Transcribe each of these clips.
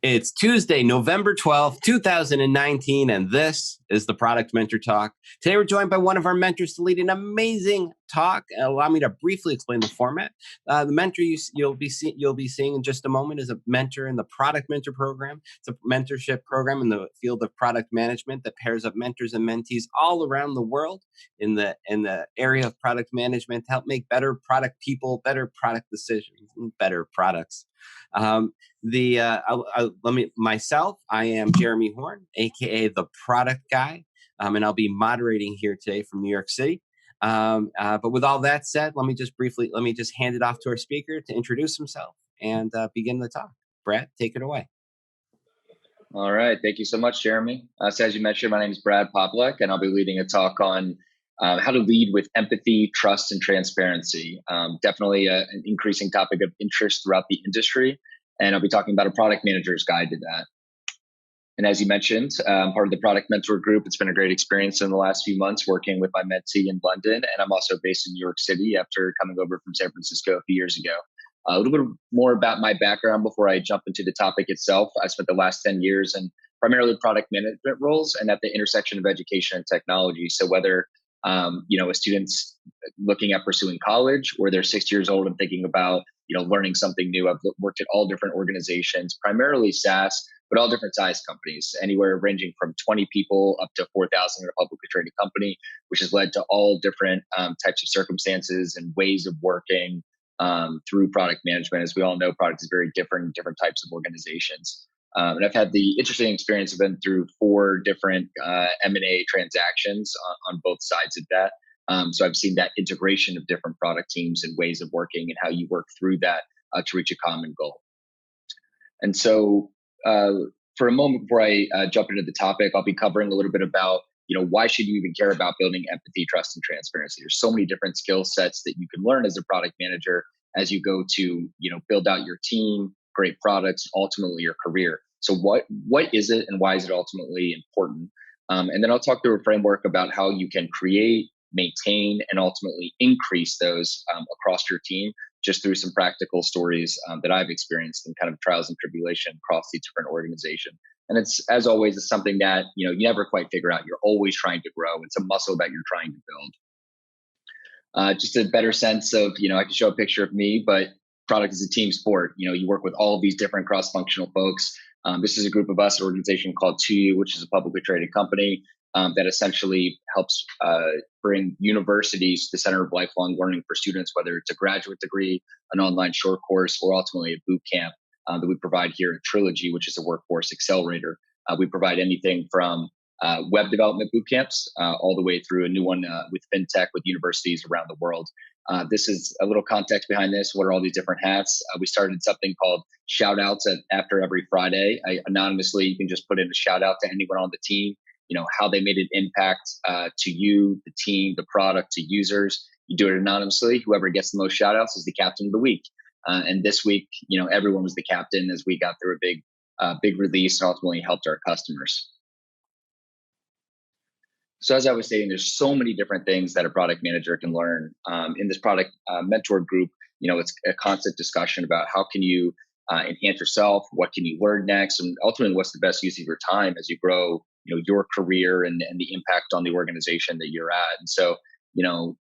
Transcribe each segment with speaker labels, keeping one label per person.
Speaker 1: It's Tuesday, November 12th, 2019, and this is the Product Mentor Talk. Today, we're joined by one of our mentors to lead an amazing talk. Allow me to briefly explain the format. The mentor you'll be seeing in just a moment is a mentor in the Product Mentor program. It's a mentorship program in the field of product management that pairs up mentors and mentees all around the world in the area of product management to help make better product people, better product decisions, and better products. I am Jeremy Horn, aka the Product Guy, and I'll be moderating here today from New York City. But with all that said, let me just hand it off to our speaker to introduce himself and begin the talk. Brad, take it away.
Speaker 2: All right, thank you so much, Jeremy. So as you mentioned, my name is Brad Popiolek, and I'll be leading a talk on how to lead with empathy, trust, and transparency. Definitely an increasing topic of interest throughout the industry. And I'll be talking about a product manager's guide to that. And as you mentioned, part of the Product Mentor group. It's been a great experience in the last few months working with my mentee in London. And I'm also based in New York City after coming over from San Francisco a few years ago. A little bit more about my background before I jump into the topic itself. I spent the last 10 years in primarily product management roles and at the intersection of education and technology. So whether a student's looking at pursuing college, or they're 6 years old and thinking about learning something new. I've worked at all different organizations, primarily SaaS, but all different size companies, anywhere ranging from 20 people up to 4,000 in a publicly traded company, which has led to all different types of circumstances and ways of working through product management. As we all know, product is very different in different types of organizations. And I've had the interesting experience of been through 4 different M&A transactions on both sides of that. So I've seen that integration of different product teams and ways of working and how you work through that to reach a common goal. And so for a moment before I jump into the topic, I'll be covering a little bit about, why should you even care about building empathy, trust, and transparency? There's so many different skill sets that you can learn as a product manager as you go to, build out your team, great products, ultimately your career. So what is it and why is it ultimately important? And then I'll talk through a framework about how you can create, maintain, and ultimately increase those across your team, just through some practical stories that I've experienced and kind of trials and tribulation across these different organizations. And it's, as always, it's something that, you never quite figure out. You're always trying to grow. It's a muscle that you're trying to build. Just a better sense of, I can show a picture of me, but product is a team sport. You work with all of these different cross-functional folks. This is a group of us, an organization called 2U, which is a publicly traded company that essentially helps bring universities to the center of lifelong learning for students, whether it's a graduate degree, an online short course, or ultimately a boot camp that we provide here at Trilogy, which is a workforce accelerator. We provide anything from web development boot camps all the way through a new one with fintech with universities around the world. This is a little context behind this. What are all these different hats? We started something called shout outs after every Friday. Anonymously, you can just put in a shout out to anyone on the team, how they made an impact to you, the team, the product, to users. You do it anonymously. Whoever gets the most shout outs is the captain of the week. And this week, everyone was the captain as we got through a big release and ultimately helped our customers. So as I was saying, there's so many different things that a product manager can learn. In this product mentor group, it's a constant discussion about how can you enhance yourself, what can you learn next, and ultimately what's the best use of your time as you grow, your career and the impact on the organization that you're at. And so,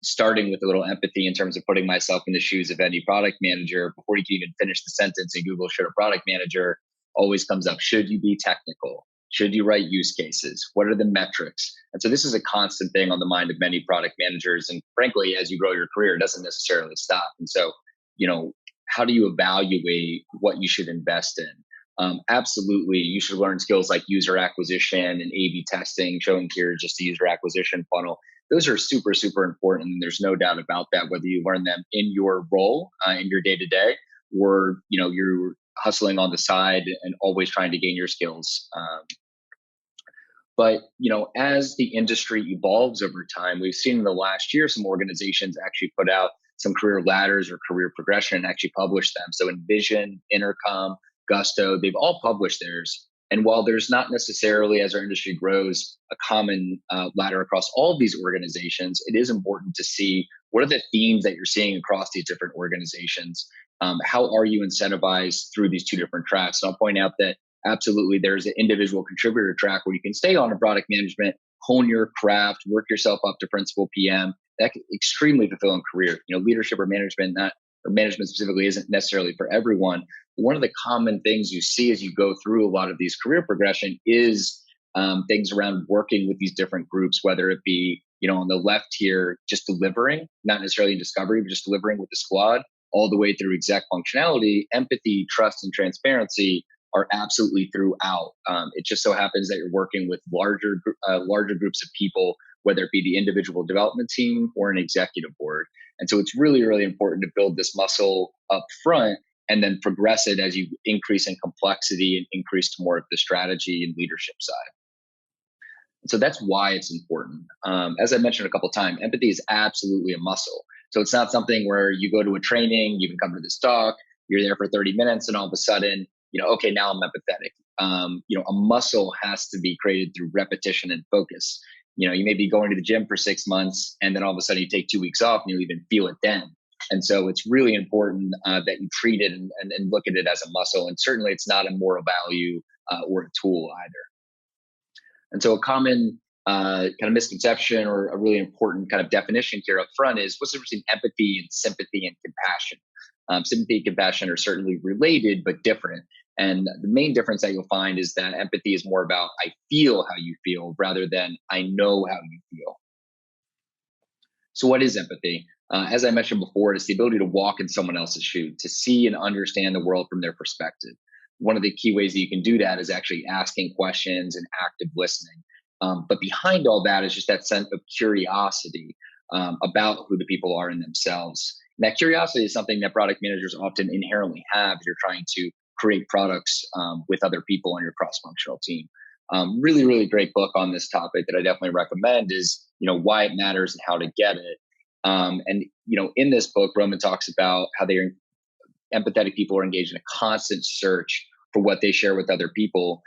Speaker 2: starting with a little empathy in terms of putting myself in the shoes of any product manager, before you can even finish the sentence in Google, should a product manager, always comes up. Should you be technical? Should you write use cases? What are the metrics? And so this is a constant thing on the mind of many product managers. And frankly, as you grow your career, it doesn't necessarily stop. And so, how do you evaluate what you should invest in? Absolutely, you should learn skills like user acquisition and A/B testing, showing here just the user acquisition funnel. Those are super, super important. And there's no doubt about that, whether you learn them in your role, in your day-to-day, or, you're hustling on the side and always trying to gain your skills. But, as the industry evolves over time, we've seen in the last year, some organizations actually put out some career ladders or career progression and actually publish them. So Envision, Intercom, Gusto, they've all published theirs. And while there's not necessarily, as our industry grows, a common ladder across all of these organizations, it is important to see what are the themes that you're seeing across these different organizations. How are you incentivized through these 2 different tracks? And I'll point out that absolutely there's an individual contributor track where you can stay on a product management, hone your craft, work yourself up to principal PM. That's extremely fulfilling career. Leadership or management, not or management specifically, isn't necessarily for everyone. One of the common things you see as you go through a lot of these career progression is things around working with these different groups, whether it be, on the left here, just delivering, not necessarily in discovery, but just delivering with the squad, all the way through exec functionality. Empathy, trust, and transparency are absolutely throughout. It just so happens that you're working with larger groups of people, whether it be the individual development team or an executive board. And so it's really, really important to build this muscle up front and then progress it as you increase in complexity and increase to more of the strategy and leadership side. So that's why it's important. As I mentioned a couple of times, empathy is absolutely a muscle. So it's not something where you go to a training, you can come to this talk, you're there for 30 minutes, and all of a sudden, okay, now I'm empathetic. A muscle has to be created through repetition and focus. You may be going to the gym for 6 months, and then all of a sudden you take 2 weeks off, and you even feel it then. And so it's really important that you treat it and look at it as a muscle. And certainly it's not a moral value or a tool either. And so a common kind of misconception or a really important kind of definition here up front is what's the difference between empathy and sympathy and compassion? Sympathy and compassion are certainly related, but different. And the main difference that you'll find is that empathy is more about I feel how you feel rather than I know how you feel. So what is empathy? As I mentioned before, it's the ability to walk in someone else's shoes, to see and understand the world from their perspective. One of the key ways that you can do that is actually asking questions and active listening. But behind all that is just that sense of curiosity about who the people are in themselves. And that curiosity is something that product managers often inherently have if you're trying to create products with other people on your cross-functional team. Really, really great book on this topic that I definitely recommend is, Why It Matters and How to Get It. In this book, Roman talks about how empathetic people are engaged in a constant search for what they share with other people,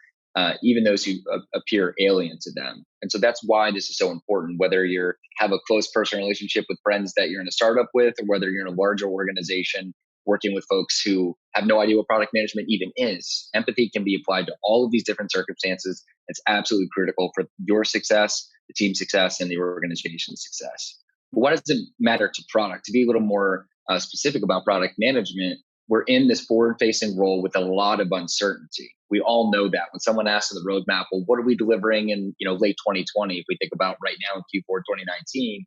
Speaker 2: even those who appear alien to them. And so that's why this is so important, whether you have a close personal relationship with friends that you're in a startup with, or whether you're in a larger organization working with folks who have no idea what product management even is. Empathy can be applied to all of these different circumstances. It's absolutely critical for your success, the team's success, and the organization's success. But what does it matter to product? To be a little more specific about product management, we're in this forward-facing role with a lot of uncertainty. We all know that. When someone asks in the roadmap, well, what are we delivering in late 2020? If we think about right now in Q4 2019,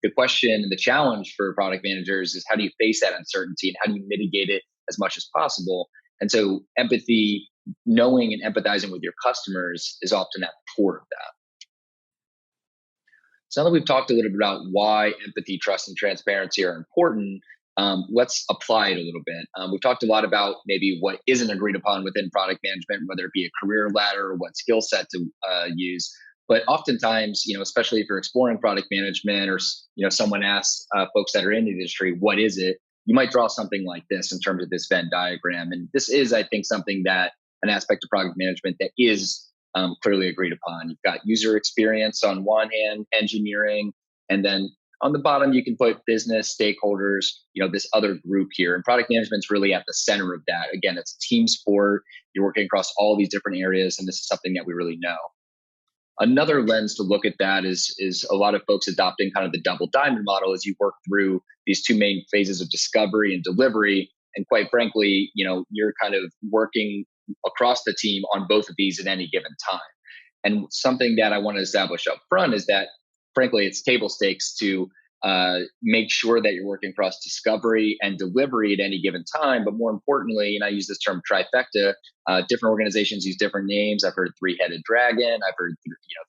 Speaker 2: the question and the challenge for product managers is how do you face that uncertainty and how do you mitigate it as much as possible? And so empathy, knowing and empathizing with your customers is often at the core of that. So now that we've talked a little bit about why empathy, trust, and transparency are important, let's apply it a little bit. We've talked a lot about maybe what isn't agreed upon within product management, whether it be a career ladder or what skill set to use. But oftentimes, especially if you're exploring product management or, someone asks folks that are in the industry, what is it? You might draw something like this in terms of this Venn diagram. And this is, I think, something that an aspect of product management that is clearly agreed upon. You've got user experience on one hand, engineering, and then on the bottom, you can put business, stakeholders, this other group here. And product management's really at the center of that. Again, it's a team sport. You're working across all these different areas, and this is something that we really know. Another lens to look at that is a lot of folks adopting kind of the double diamond model as you work through these two main phases of discovery and delivery. And quite frankly, you're kind of working across the team on both of these at any given time. And something that I want to establish up front is that, frankly, it's table stakes to make sure that you're working across discovery and delivery at any given time. But more importantly, and I use this term trifecta, different organizations use different names. I've heard three-headed dragon. I've heard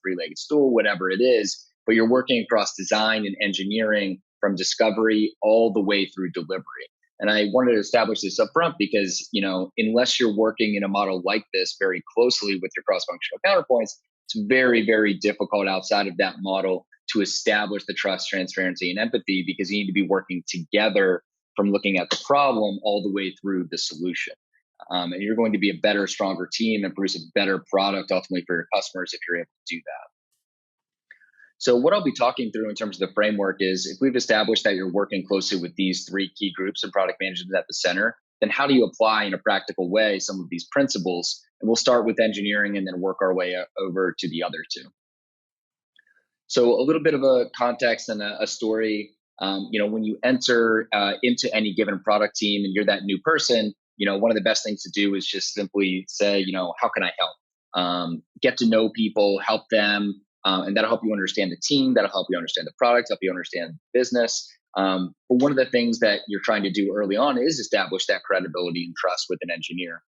Speaker 2: three-legged stool, whatever it is. But you're working across design and engineering from discovery all the way through delivery. And I wanted to establish this up front because, unless you're working in a model like this very closely with your cross-functional counterpoints, it's very, very difficult outside of that model to establish the trust, transparency, and empathy because you need to be working together from looking at the problem all the way through the solution. And you're going to be a better, stronger team and produce a better product ultimately for your customers if you're able to do that. So what I'll be talking through in terms of the framework is if we've established that you're working closely with these three key groups of product management at the center, then how do you apply in a practical way some of these principles? And we'll start with engineering and then work our way over to the other two. So a little bit of a context and a story. When you enter into any given product team and you're that new person, one of the best things to do is just simply say, how can I help? Get to know people, help them, and that'll help you understand the team. That'll help you understand the product, help you understand business. But one of the things that you're trying to do early on is establish that credibility and trust with an engineer.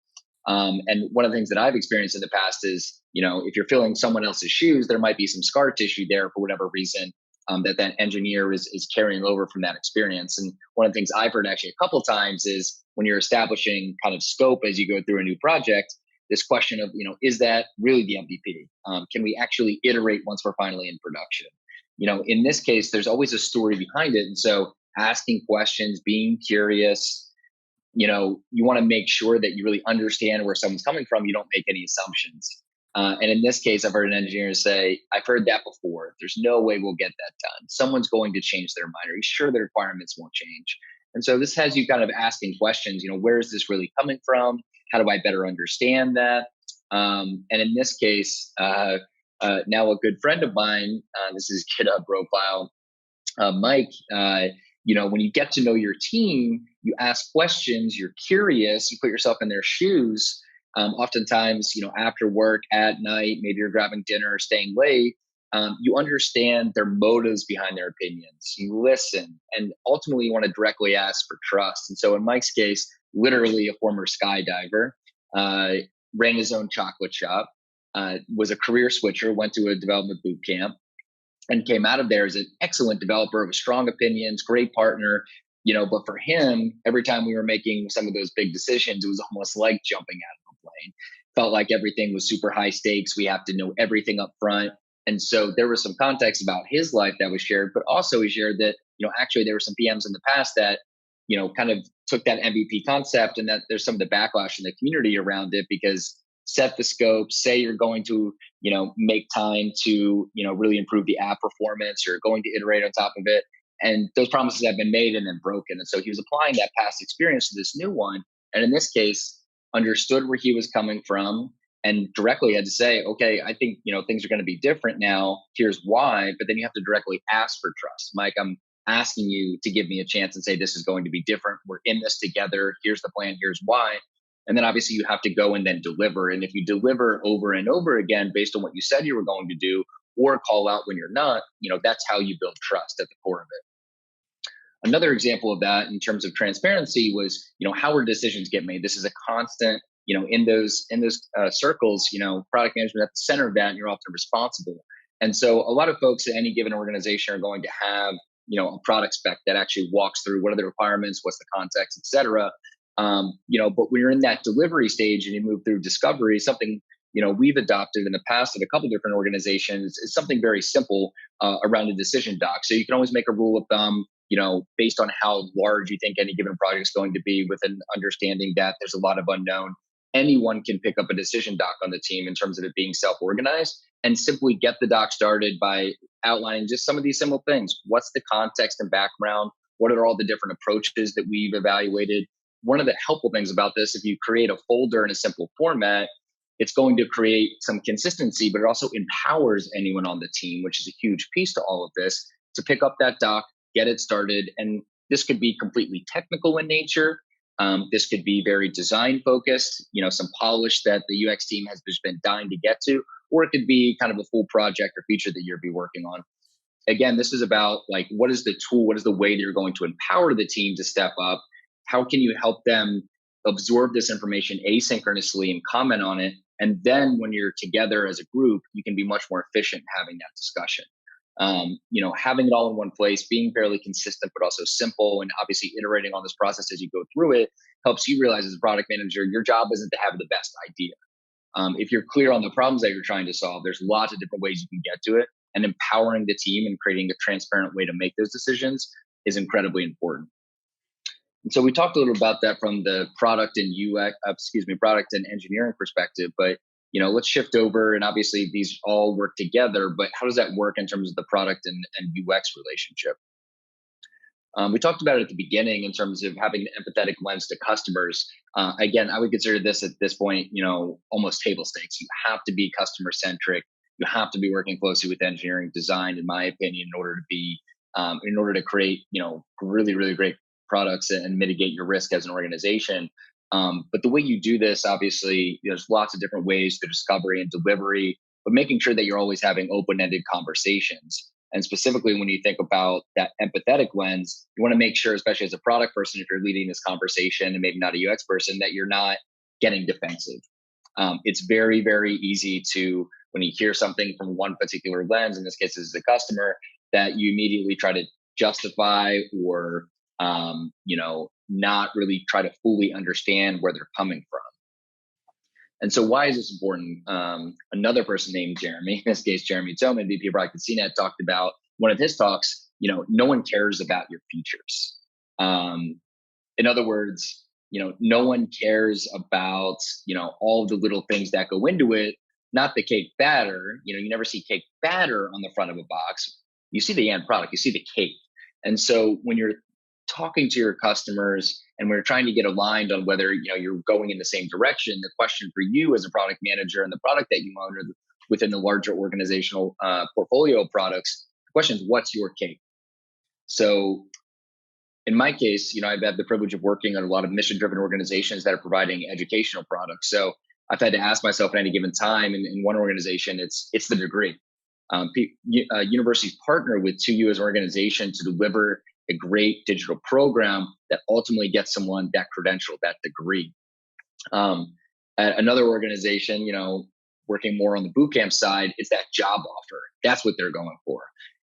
Speaker 2: And one of the things that I've experienced in the past is, if you're filling someone else's shoes, there might be some scar tissue there for whatever reason that engineer is carrying over from that experience. And one of the things I've heard actually a couple of times is when you're establishing kind of scope as you go through a new project, this question of, is that really the MVP? Can we actually iterate once we're finally in production? In this case, there's always a story behind it. And so asking questions, being curious, you want to make sure that you really understand where someone's coming from. You don't make any assumptions. And in this case, I've heard an engineer say, I've heard that before. There's no way we'll get that done. Someone's going to change their mind. Are you sure the requirements won't change? And so this has you kind of asking questions, where is this really coming from? How do I better understand that? And in this case, now a good friend of mine, this is GitHub profile, Mike, when you get to know your team, you ask questions, you're curious, you put yourself in their shoes. Oftentimes, after work, at night, maybe you're grabbing dinner or staying late, you understand their motives behind their opinions. You listen, and ultimately you want to directly ask for trust. And so in Mike's case, literally a former skydiver, ran his own chocolate shop, was a career switcher, went to a development boot camp, and came out of there as an excellent developer with strong opinions, great partner, but for him, every time we were making some of those big decisions, it was almost like jumping out of a plane. Felt like everything was super high stakes. We have to know everything up front. And so there was some context about his life that was shared, but also he shared that, actually there were some PMs in the past that, kind of took that MVP concept and that there's some of the backlash in the community around it because set the scope, say you're going to, make time to, really improve the app performance, you're going to iterate on top of it. And those promises have been made and then broken. And so he was applying that past experience to this new one. And in this case, understood where he was coming from and directly had to say, okay, I think, things are going to be different now. Here's why. But then you have to directly ask for trust. Mike, I'm asking you to give me a chance and say, this is going to be different. We're in this together. Here's the plan. Here's why. And then obviously you have to go and then deliver. And if you deliver over and over again, based on what you said you were going to do, or call out when you're not, that's how you build trust at the core of it. Another example of that in terms of transparency was, how were decisions get made? This is a constant, in those circles, product management at the center of that, and you're often responsible. And so a lot of folks at any given organization are going to have, a product spec that actually walks through what are the requirements, what's the context, et cetera. But when you're in that delivery stage and you move through discovery, something, we've adopted in the past at a couple different organizations is something very simple around a decision doc. So you can always make a rule of thumb, based on how large you think any given project is going to be, with an understanding that there's a lot of unknown. Anyone can pick up a decision doc on the team in terms of it being self-organized and simply get the doc started by outlining just some of these simple things. What's the context and background? What are all the different approaches that we've evaluated? One of the helpful things about this, if you create a folder in a simple format, it's going to create some consistency, but it also empowers anyone on the team, which is a huge piece to all of this, to pick up that doc, get it started. And this could be completely technical in nature. This could be very design focused, some polish that the UX team has just been dying to get to, or it could be kind of a full project or feature that you'll be working on. Again, this is about like, what is the tool? What is the way that you're going to empower the team to step up? How can you help them absorb this information asynchronously and comment on it? And then when you're together as a group, you can be much more efficient having that discussion. Having it all in one place, being fairly consistent, but also simple, and obviously iterating on this process as you go through it helps you realize as a product manager, your job isn't to have the best idea. If you're clear on the problems that you're trying to solve, there's lots of different ways you can get to it, and empowering the team and creating a transparent way to make those decisions is incredibly important. And so we talked a little about that from the product and product and engineering perspective, but let's shift over, and obviously these all work together, but how does that work in terms of the product and UX relationship? We talked about it at the beginning in terms of having the empathetic lens to customers. Again, I would consider this at this point, almost table stakes. You have to be customer centric. You have to be working closely with engineering design, in my opinion, in order to create, really, really great products and mitigate your risk as an organization. But the way you do this, obviously, there's lots of different ways to discovery and delivery, but making sure that you're always having open-ended conversations. And specifically, when you think about that empathetic lens, you want to make sure, especially as a product person, if you're leading this conversation and maybe not a UX person, that you're not getting defensive. It's very, very easy to, when you hear something from one particular lens, in this case, as a customer, that you immediately try to justify or, not really try to fully understand where they're coming from. And so why is this important? Another person named Jeremy, in this case, Jeremy Tillman, VP of Product at CNET, talked about one of his talks, no one cares about your features. In other words, no one cares about, all the little things that go into it, not the cake batter. You never see cake batter on the front of a box. You see the end product, you see the cake. And so when you're talking to your customers and we're trying to get aligned on whether you're going in the same direction, the question for you as a product manager and the product that you own or within the larger organizational portfolio of products, the question is, what's your cake? So in my case, I've had the privilege of working on a lot of mission-driven organizations that are providing educational products. So I've had to ask myself at any given time in one organization, it's the degree. Universities partner with 2U as an organization to deliver a great digital program that ultimately gets someone that credential, that degree. At another organization, working more on the bootcamp side, it's that job offer. That's what they're going for.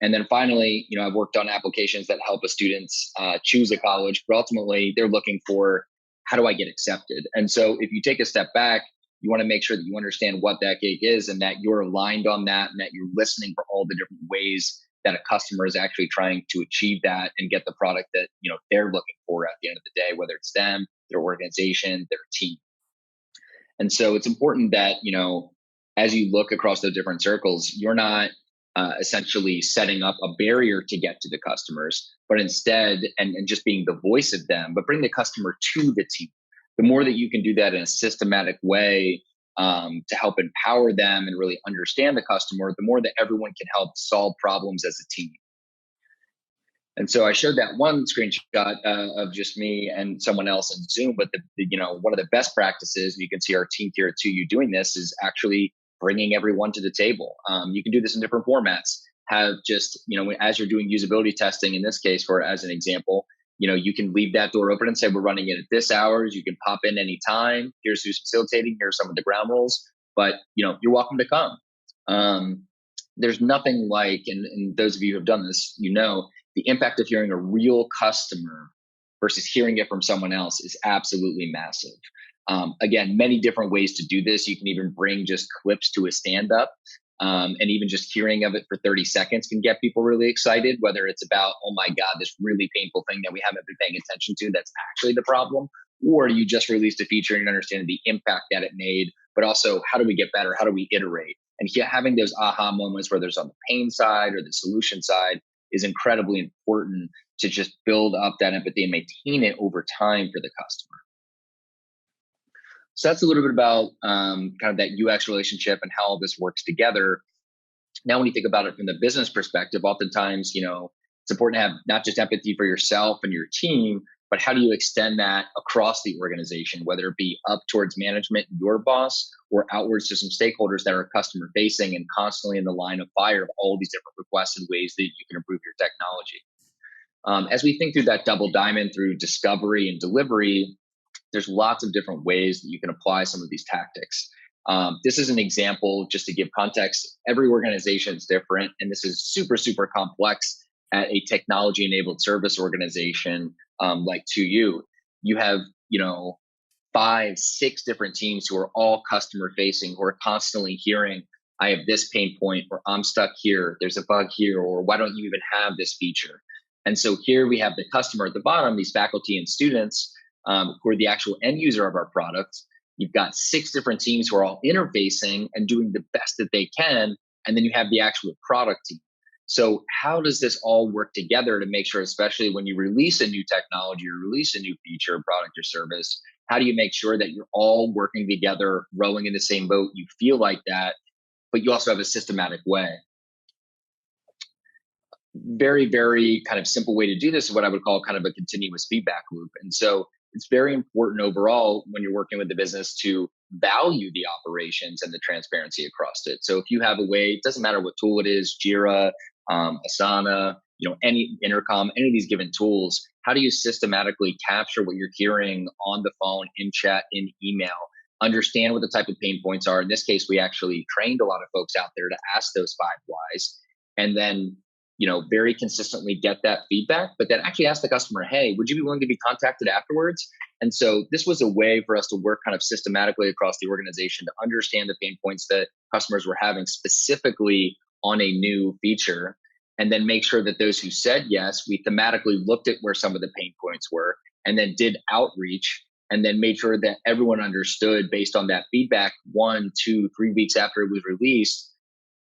Speaker 2: And then finally, I've worked on applications that help a students choose a college, but ultimately they're looking for, how do I get accepted? And so if you take a step back, you want to make sure that you understand what that cake is and that you're aligned on that and that you're listening for all the different ways that a customer is actually trying to achieve that and get the product that they're looking for at the end of the day, whether it's them, their organization, their team. And so it's important that as you look across those different circles, you're not essentially setting up a barrier to get to the customers, but instead and just being the voice of them, but bring the customer to the team. The more that you can do that in a systematic way to help empower them and really understand the customer, the more that everyone can help solve problems as a team. And so I showed that one screenshot of just me and someone else in Zoom, but one of the best practices, and you can see our team here at 2U doing this, is actually bringing everyone to the table. You can do this in different formats. Have just, as you're doing usability testing, in this case, as an example, you can leave that door open and say, we're running it at this hours. You can pop in anytime. Here's who's facilitating. Here's some of the ground rules, but you're welcome to come. There's nothing like, and those of you who have done this, the impact of hearing a real customer versus hearing it from someone else is absolutely massive. Again, many different ways to do this. You can even bring just clips to a stand-up. And even just hearing of it for 30 seconds can get people really excited, whether it's about, oh my God, this really painful thing that we haven't been paying attention to that's actually the problem, or you just released a feature and understand the impact that it made, but also how do we get better? How do we iterate? And having those aha moments, whether it's on the pain side or the solution side, is incredibly important to just build up that empathy and maintain it over time for the customer. So that's a little bit about kind of that UX relationship and how all this works together. Now, when you think about it from the business perspective, oftentimes, it's important to have not just empathy for yourself and your team, but how do you extend that across the organization, whether it be up towards management, your boss, or outwards to some stakeholders that are customer facing and constantly in the line of fire of all these different requests and ways that you can improve your technology. As we think through that double diamond through discovery and delivery, there's lots of different ways that you can apply some of these tactics. This is an example just to give context. Every organization is different, and this is super, super complex at a technology-enabled service organization like 2U. You have, 5, 6 different teams who are all customer-facing, who are constantly hearing, I have this pain point, or I'm stuck here, there's a bug here, or why don't you even have this feature? And so here we have the customer at the bottom, these faculty and students, who are the actual end user of our product. You've got 6 different teams who are all interfacing and doing the best that they can. And then you have the actual product team. So how does this all work together to make sure, especially when you release a new technology or release a new feature, product, or service, how do you make sure that you're all working together, rowing in the same boat? You feel like that, but you also have a systematic way. Very, very kind of simple way to do this is what I would call kind of a continuous feedback loop. And so it's very important overall when you're working with the business to value the operations and the transparency across it. So if you have a way, it doesn't matter what tool it is, Jira, Asana, any Intercom, any of these given tools, how do you systematically capture what you're hearing on the phone, in chat, in email, understand what the type of pain points are? In this case, we actually trained a lot of folks out there to ask those 5 whys, and then very consistently get that feedback, but then actually ask the customer, hey, would you be willing to be contacted afterwards? And so this was a way for us to work kind of systematically across the organization to understand the pain points that customers were having specifically on a new feature, and then make sure that those who said yes, we thematically looked at where some of the pain points were, and then did outreach, and then made sure that everyone understood based on that feedback 1, 2, 3 weeks after it was released.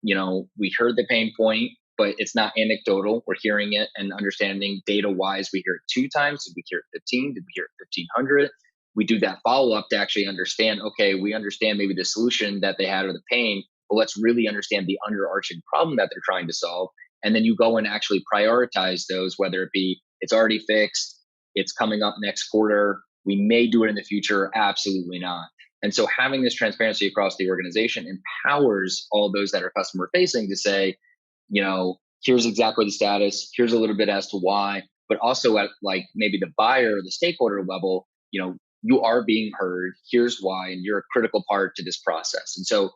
Speaker 2: We heard the pain point, but it's not anecdotal. We're hearing it and understanding data wise. We hear it 2 times. Did we hear it 15? Did we hear it 1,500? We do that follow up to actually understand, okay, we understand maybe the solution that they had or the pain, but let's really understand the underarching problem that they're trying to solve. And then you go and actually prioritize those, whether it be it's already fixed, it's coming up next quarter, we may do it in the future, absolutely not. And so having this transparency across the organization empowers all those that are customer facing to say, here's exactly the status, here's a little bit as to why, but also at like maybe the buyer or the stakeholder level, you are being heard, here's why, and you're a critical part to this process. And so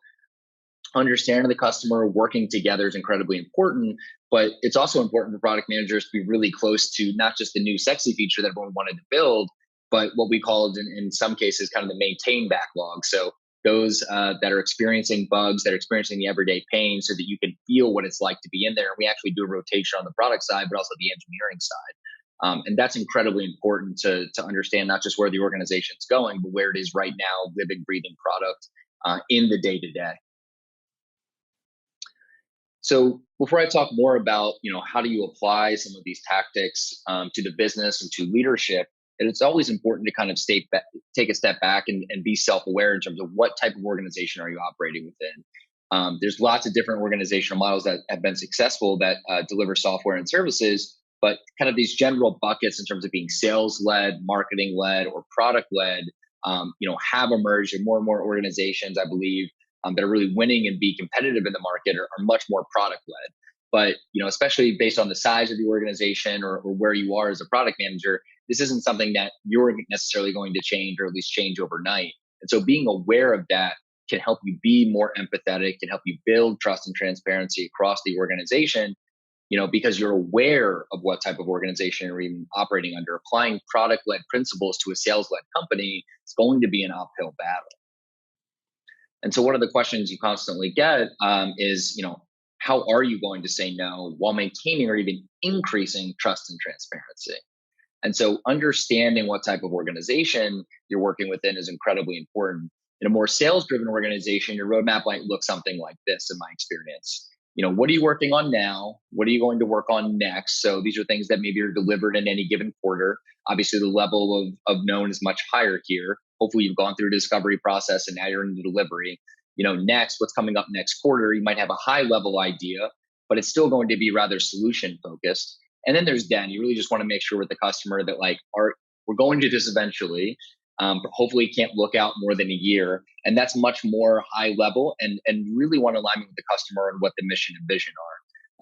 Speaker 2: understanding the customer, working together is incredibly important, but it's also important for product managers to be really close to not just the new sexy feature that everyone wanted to build, but what we called in some cases kind of the maintain backlog. So those that are experiencing bugs, that are experiencing the everyday pain, so that you can feel what it's like to be in there. We actually do a rotation on the product side, but also the engineering side. And that's incredibly important to understand not just where the organization's going, but where it is right now, living, breathing product in the day to day. So before I talk more about, how do you apply some of these tactics to the business and to leadership, and it's always important to kind of take a step back and be self-aware in terms of what type of organization are you operating within. There's lots of different organizational models that have been successful that deliver software and services, but kind of these general buckets in terms of being sales-led, marketing-led, or product-led, have emerged in more organizations, I believe, that are really winning and be competitive in the market are much more product-led. But, especially based on the size of the organization or where you are as a product manager, this isn't something that you're necessarily going to change, or at least change overnight. And so being aware of that can help you be more empathetic, can help you build trust and transparency across the organization, because you're aware of what type of organization you're even operating under. Applying product-led principles to a sales-led company is going to be an uphill battle. And so one of the questions you constantly get is, how are you going to say no while maintaining or even increasing trust and transparency? And so understanding what type of organization you're working within is incredibly important. In a more sales-driven organization, your roadmap might look something like this, in my experience. What are you working on now? What are you going to work on next? So these are things that maybe are delivered in any given quarter. Obviously, the level of known is much higher here. Hopefully, you've gone through the discovery process and now you're in the delivery. Next, what's coming up next quarter, you might have a high level idea, but it's still going to be rather solution focused. And then there's then, you really just want to make sure with the customer that we're going to do this eventually. But hopefully can't look out more than a year. And that's much more high level and really want to align with the customer and what the mission and vision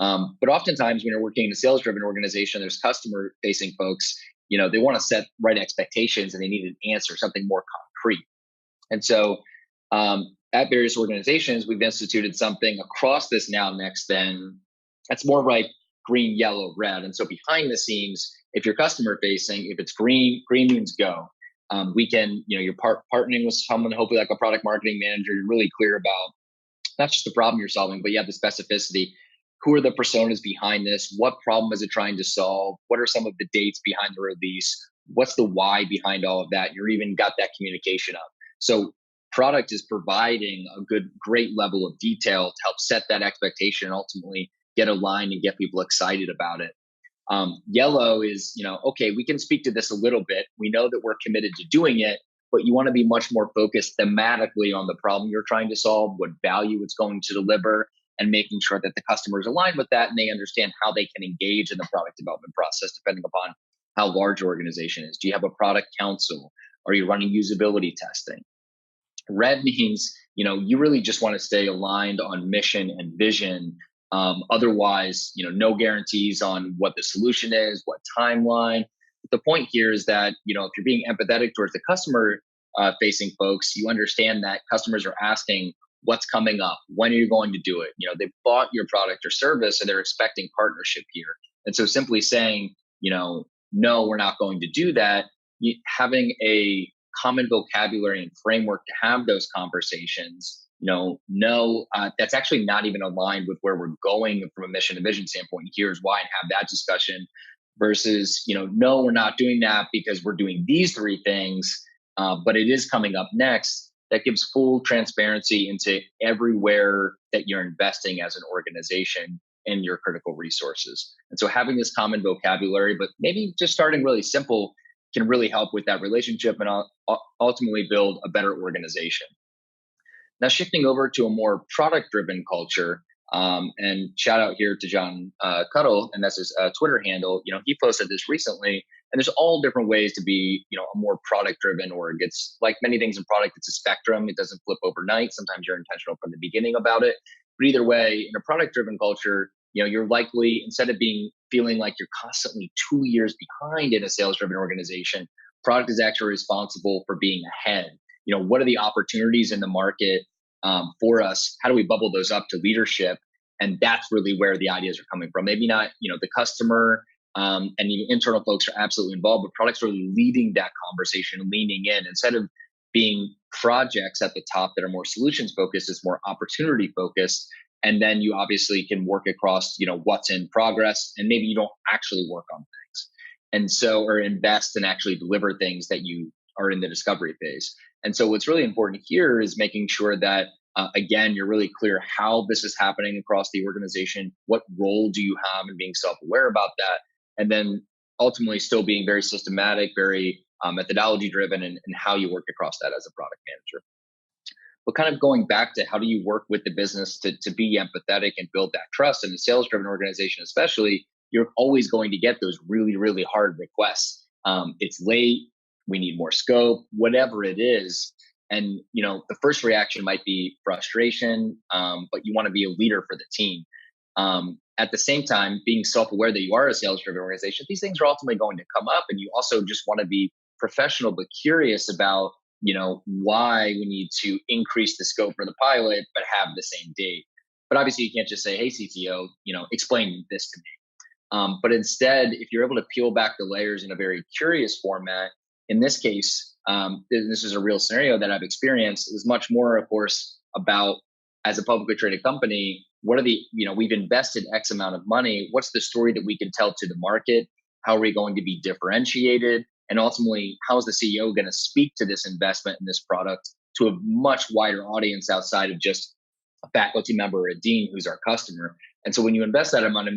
Speaker 2: are. But oftentimes when you're working in a sales driven organization, there's customer facing folks, they want to set right expectations and they need an answer, something more concrete. And so at various organizations, we've instituted something across this now, next, then that's more like green, yellow, red. And so behind the scenes, if you're customer facing, if it's green means go. We can, you're partnering with someone, hopefully like a product marketing manager. You're really clear about not just the problem you're solving, but you have the specificity. Who are the personas behind this? What problem is it trying to solve? What are some of the dates behind the release? What's the why behind all of that? You're even got that communication up. So product is providing a great level of detail to help set that expectation and ultimately get aligned and get people excited about it. Yellow is, okay, we can speak to this a little bit. We know that we're committed to doing it, but you want to be much more focused thematically on the problem you're trying to solve, what value it's going to deliver, and making sure that the customers align with that and they understand how they can engage in the product development process, depending upon how large your organization is. Do you have a product council? Are you running usability testing? Red means, you really just want to stay aligned on mission and vision. Otherwise, no guarantees on what the solution is, what timeline. But the point here is that, if you're being empathetic towards the customer facing folks, you understand that customers are asking what's coming up, when are you going to do it? They bought your product or service and they're expecting partnership here. And so simply saying, no, we're not going to do that, having a common vocabulary and framework to have those conversations, that's actually not even aligned with where we're going from a mission and vision standpoint. Here's why, and have that discussion versus, no, we're not doing that because we're doing these three things, but it is coming up next. That gives full transparency into everywhere that you're investing as an organization in your critical resources. And so having this common vocabulary, but maybe just starting really simple, can really help with that relationship and ultimately build a better organization. Now, shifting over to a more product-driven culture, and shout out here to John Cuddle, and that's his Twitter handle. He posted this recently, and there's all different ways to be, a more product-driven org. It's like many things in product, it's a spectrum. It doesn't flip overnight. Sometimes you're intentional from the beginning about it. But either way, in a product-driven culture, you're likely, instead of feeling like you're constantly 2 years behind in a sales-driven organization, product is actually responsible for being ahead. What are the opportunities in the market for us? How do we bubble those up to leadership? And that's really where the ideas are coming from. Maybe not, the customer and even internal folks are absolutely involved, but product's really leading that conversation, leaning in. Instead of being projects at the top that are more solutions focused, it's more opportunity focused. And then you obviously can work across, what's in progress, and maybe you don't actually work on things. And so, or invest and actually deliver things that you are in the discovery phase. And so what's really important here is making sure that, again, you're really clear how this is happening across the organization. What role do you have, and being self-aware about that? And then ultimately still being very systematic, very methodology driven, and how you work across that as a product manager. But kind of going back to how do you work with the business to be empathetic and build that trust in a sales driven organization, especially, you're always going to get those really, really hard requests. It's late. We need more scope, whatever it is. And, the first reaction might be frustration, but you want to be a leader for the team. At the same time, being self-aware that you are a sales-driven organization, these things are ultimately going to come up. And you also just want to be professional, but curious about, why we need to increase the scope for the pilot, but have the same date. But obviously you can't just say, hey, CTO, explain this to me. But instead, if you're able to peel back the layers in a very curious format, in this case, this is a real scenario that I've experienced, is much more, of course, about, as a publicly traded company, what are the, we've invested X amount of money. What's the story that we can tell to the market? How are we going to be differentiated? And ultimately, how is the CEO going to speak to this investment in this product to a much wider audience outside of just a faculty member or a dean who's our customer? And so when you invest that amount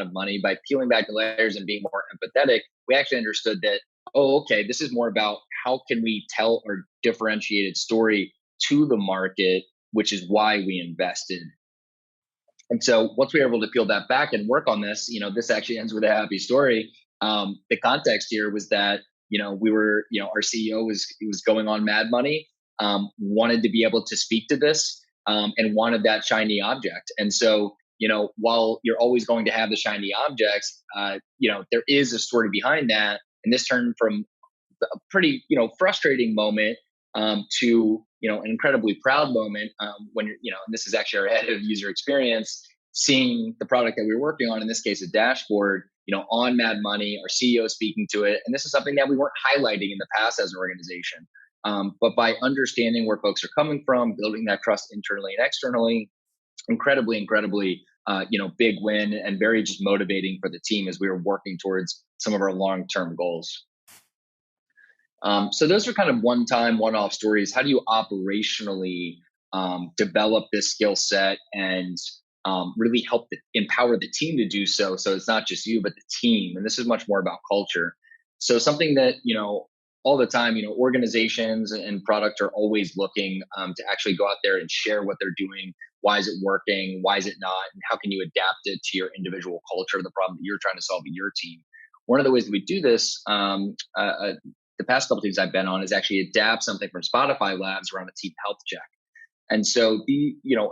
Speaker 2: of money, by peeling back the layers and being more empathetic, we actually understood that, oh, okay, this is more about how can we tell our differentiated story to the market, which is why we invested. And so once we were able to peel that back and work on this, this actually ends with a happy story. The context here was that, we were, our CEO was going on Mad Money, wanted to be able to speak to this, and wanted that shiny object. And so, while you're always going to have the shiny objects, there is a story behind that. And this turned from a pretty, frustrating moment to, an incredibly proud moment when you're, and this is actually our head of user experience, seeing the product that we were working on, in this case, a dashboard, on Mad Money, our CEO speaking to it. And this is something that we weren't highlighting in the past as an organization. But by understanding where folks are coming from, building that trust internally and externally, incredibly, big win, and very just motivating for the team as we were working towards some of our long-term goals. So those are kind of one-time, one-off stories. How do you operationally develop this skill set and really help empower the team to do so. So it's not just you, but the team. And this is much more about culture. So something that, all the time, organizations and product are always looking to actually go out there and share what they're doing. Why is it working? Why is it not? And how can you adapt it to your individual culture, the problem that you're trying to solve in your team? One of the ways that we do this, the past couple of things I've been on, is actually adapt something from Spotify Labs around a team health check. And so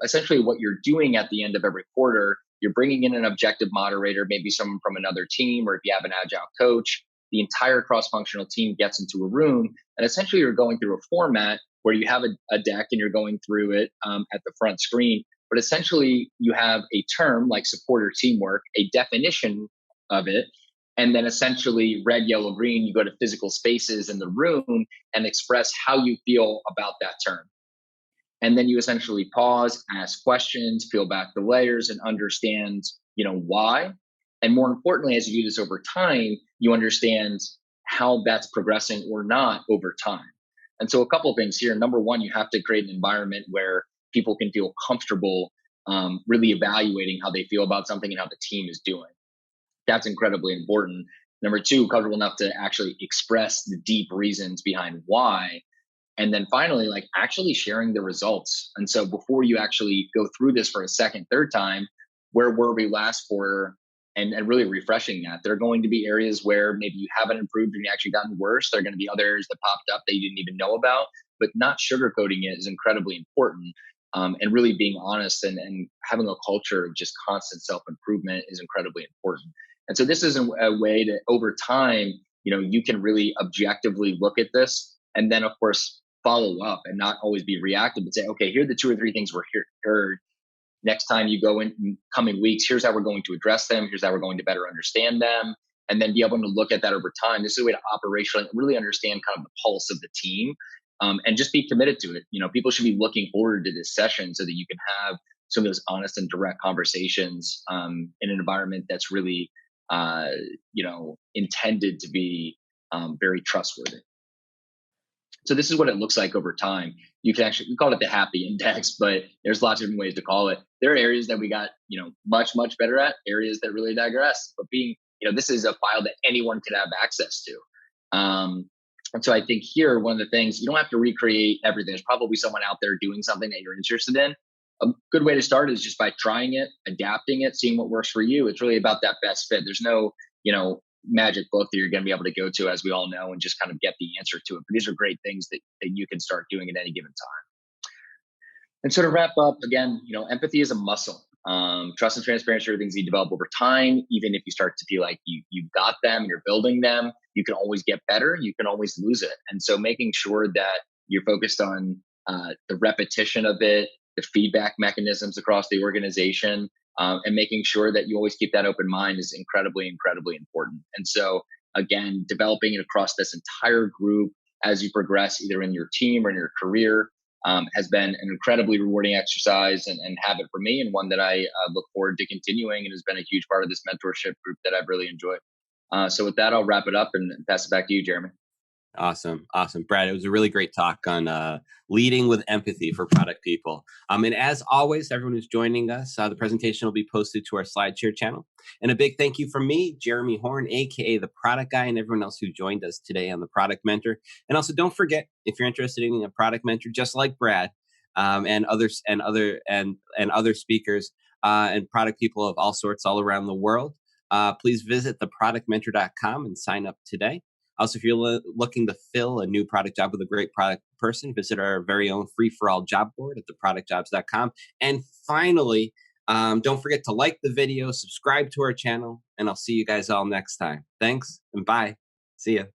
Speaker 2: essentially what you're doing at the end of every quarter, you're bringing in an objective moderator, maybe someone from another team, or if you have an agile coach, the entire cross-functional team gets into a room, and essentially you're going through a format where you have a deck and you're going through it at the front screen. But essentially you have a term like support or teamwork, a definition of it, and then essentially red, yellow, green, you go to physical spaces in the room and express how you feel about that term. And then you essentially pause, ask questions, peel back the layers, and understand why. And more importantly, as you do this over time, you understand how that's progressing or not over time. And so a couple of things here. Number one, you have to create an environment where people can feel comfortable really evaluating how they feel about something and how the team is doing. That's incredibly important. Number two, comfortable enough to actually express the deep reasons behind why. And then finally, like actually sharing the results. And so before you actually go through this for a second, third time, where were we last quarter? And really refreshing that. There are going to be areas where maybe you haven't improved and you actually gotten worse. There are going to be other areas that popped up that you didn't even know about, but not sugarcoating it is incredibly important. And really being honest and having a culture of just constant self-improvement is incredibly important. And so this is a way that over time, you can really objectively look at this, and then of course follow up and not always be reactive, but say, okay, here are the 2 or 3 things we're heard. Next time you go in coming weeks, here's how we're going to address them. Here's how we're going to better understand them. And then be able to look at that over time. This is a way to operationally really understand kind of the pulse of the team, and just be committed to it. People should be looking forward to this session so that you can have some of those honest and direct conversations in an environment that's really, intended to be very trustworthy. So this is what it looks like over time. You call it the happy index, but there's lots of different ways to call it. There are areas that we got, much, much better at, areas that really digress, but this is a file that anyone could have access to. And so I think here, one of the things, you don't have to recreate everything. There's probably someone out there doing something that you're interested in. A good way to start is just by trying it, adapting it, seeing what works for you. It's really about that best fit. There's no, magic book that you're going to be able to go to, as we all know, and just kind of get the answer to it. But these are great things that you can start doing at any given time. And so to wrap up, again, empathy is a muscle. Trust and transparency are things you develop over time. Even if you start to feel like you've got them and you're building them, you can always get better. You can always lose it. And so making sure that you're focused on the repetition of it, the feedback mechanisms across the organization, and making sure that you always keep that open mind is incredibly, incredibly important. And so, again, developing it across this entire group as you progress, either in your team or in your career, has been an incredibly rewarding exercise and habit for me, and one that I look forward to continuing, and has been a huge part of this mentorship group that I've really enjoyed. So with that, I'll wrap it up and pass it back to you, Jeremy.
Speaker 1: Awesome. Brad, it was a really great talk on leading with empathy for product people. And as always, everyone who's joining us, the presentation will be posted to our SlideShare channel. And a big thank you from me, Jeremy Horn, aka the Product Guy, and everyone else who joined us today on the Product Mentor. And also, don't forget, if you're interested in a product mentor just like Brad, and others and other speakers and product people of all sorts all around the world, please visit theproductmentor.com and sign up today. Also, if you're looking to fill a new product job with a great product person, visit our very own free-for-all job board at theproductjobs.com. And finally, don't forget to like the video, subscribe to our channel, and I'll see you guys all next time. Thanks, and bye. See ya.